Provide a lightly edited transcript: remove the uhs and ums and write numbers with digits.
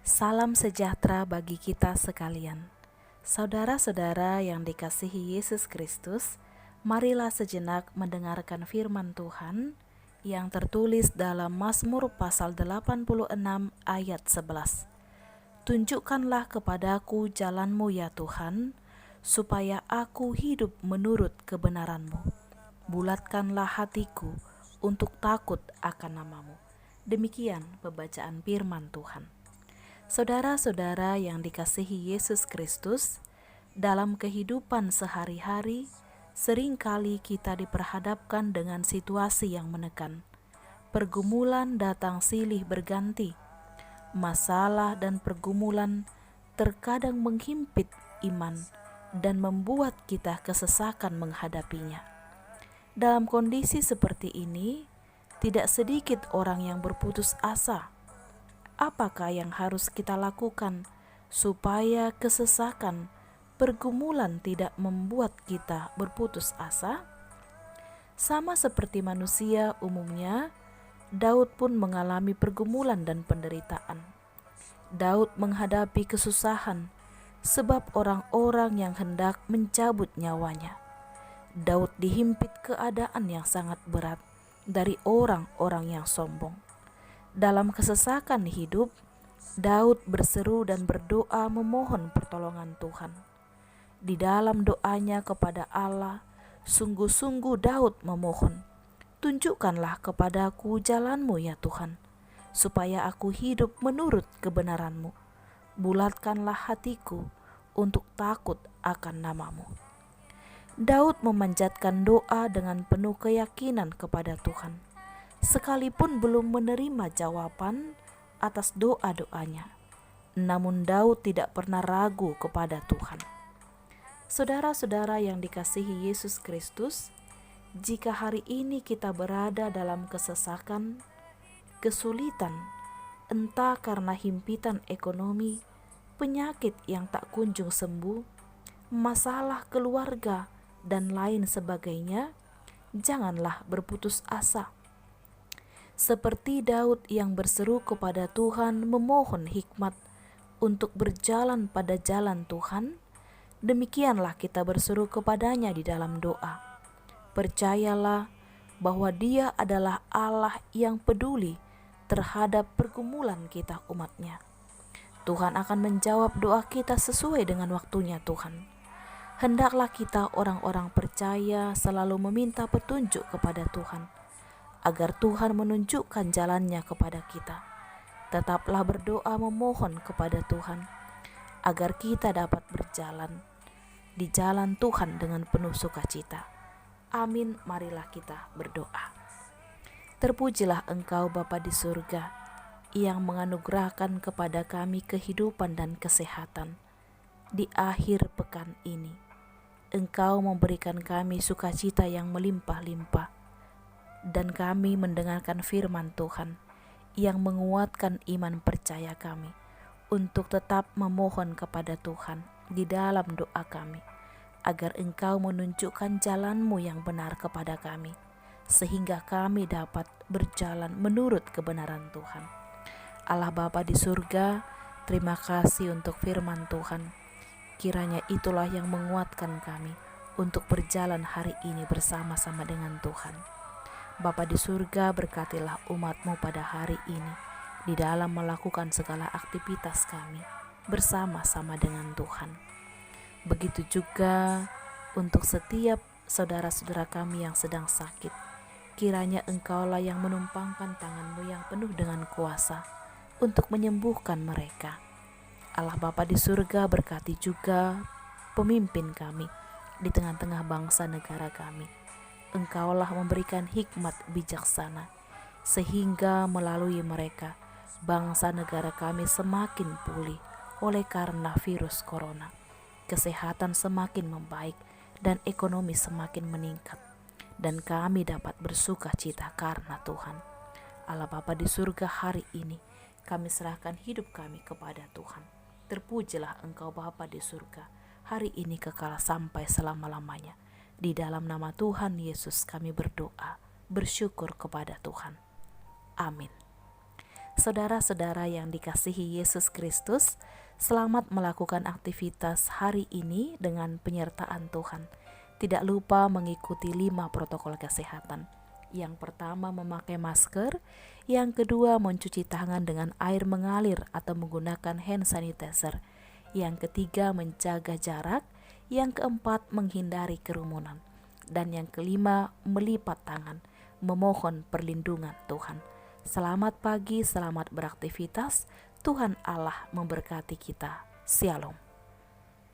Salam sejahtera bagi kita sekalian. Saudara-saudara yang dikasihi Yesus Kristus, marilah sejenak mendengarkan firman Tuhan yang tertulis dalam Mazmur pasal 86 ayat 11. Tunjukkanlah kepadaku jalan-Mu ya Tuhan, supaya aku hidup menurut kebenaran-Mu. Bulatkanlah hatiku untuk takut akan nama-Mu. Demikian pembacaan firman Tuhan. Saudara-saudara yang dikasihi Yesus Kristus, dalam kehidupan sehari-hari, seringkali kita diperhadapkan dengan situasi yang menekan. Pergumulan datang silih berganti. Masalah dan pergumulan terkadang menghimpit iman dan membuat kita kesesakan menghadapinya. Dalam kondisi seperti ini, tidak sedikit orang yang berputus asa. Apakah yang harus kita lakukan supaya kesesakan, pergumulan tidak membuat kita berputus asa? Sama seperti manusia umumnya, Daud pun mengalami pergumulan dan penderitaan. Daud menghadapi kesusahan sebab orang-orang yang hendak mencabut nyawanya. Daud dihimpit keadaan yang sangat berat dari orang-orang yang sombong. Dalam kesesakan hidup, Daud berseru dan berdoa memohon pertolongan Tuhan. Di dalam doanya kepada Allah, sungguh-sungguh Daud memohon, "Tunjukkanlah kepadaku jalan-Mu ya Tuhan, supaya aku hidup menurut kebenaran-Mu. Bulatkanlah hatiku untuk takut akan nama-Mu." Daud memanjatkan doa dengan penuh keyakinan kepada Tuhan, sekalipun belum menerima jawaban atas doa-doanya. Namun Daud tidak pernah ragu kepada Tuhan. Saudara-saudara yang dikasihi Yesus Kristus, jika hari ini kita berada dalam kesesakan, kesulitan, entah karena himpitan ekonomi, penyakit yang tak kunjung sembuh, masalah keluarga, dan lain sebagainya, janganlah berputus asa. Seperti Daud yang berseru kepada Tuhan memohon hikmat untuk berjalan pada jalan Tuhan, demikianlah kita berseru kepadanya di dalam doa. Percayalah bahwa Dia adalah Allah yang peduli terhadap pergumulan kita umat-Nya. Tuhan akan menjawab doa kita sesuai dengan waktunya Tuhan. Hendaklah kita orang-orang percaya selalu meminta petunjuk kepada Tuhan, agar Tuhan menunjukkan jalannya kepada kita. Tetaplah berdoa memohon kepada Tuhan, agar kita dapat berjalan di jalan Tuhan dengan penuh sukacita. Amin, marilah kita berdoa. Terpujilah Engkau Bapa di surga, yang menganugerahkan kepada kami kehidupan dan kesehatan. Di akhir pekan ini, Engkau memberikan kami sukacita yang melimpah-limpah, dan kami mendengarkan firman Tuhan yang menguatkan iman percaya kami untuk tetap memohon kepada Tuhan di dalam doa kami, agar Engkau menunjukkan jalan-Mu yang benar kepada kami, sehingga kami dapat berjalan menurut kebenaran Tuhan. Allah Bapa di surga, terima kasih untuk firman Tuhan. Kiranya itulah yang menguatkan kami untuk berjalan hari ini bersama-sama dengan Tuhan. Bapa di surga, berkatilah umat-Mu pada hari ini di dalam melakukan segala aktivitas kami bersama-sama dengan Tuhan. Begitu juga untuk setiap saudara-saudara kami yang sedang sakit. Kiranya Engkaulah yang menumpangkan tangan-Mu yang penuh dengan kuasa untuk menyembuhkan mereka. Allah Bapa di surga, berkati juga pemimpin kami di tengah-tengah bangsa negara kami. Engkaulah memberikan hikmat bijaksana, sehingga melalui mereka bangsa negara kami semakin pulih oleh karena virus corona. Kesehatan semakin membaik dan ekonomi semakin meningkat, dan kami dapat bersuka cita karena Tuhan. Allah Bapa di surga, hari ini kami serahkan hidup kami kepada Tuhan. Terpujilah Engkau Bapa di surga, hari ini kekal sampai selama-lamanya. Di dalam nama Tuhan Yesus kami berdoa, bersyukur kepada Tuhan. Amin. Saudara-saudara yang dikasihi Yesus Kristus, selamat melakukan aktivitas hari ini dengan penyertaan Tuhan. Tidak lupa mengikuti 5 protokol kesehatan. Yang pertama, memakai masker. Yang kedua, mencuci tangan dengan air mengalir atau menggunakan hand sanitizer. Yang ketiga, menjaga jarak. Yang keempat, menghindari kerumunan. Dan yang kelima, melipat tangan, memohon perlindungan Tuhan. Selamat pagi, selamat beraktivitas. Tuhan Allah memberkati kita. Shalom.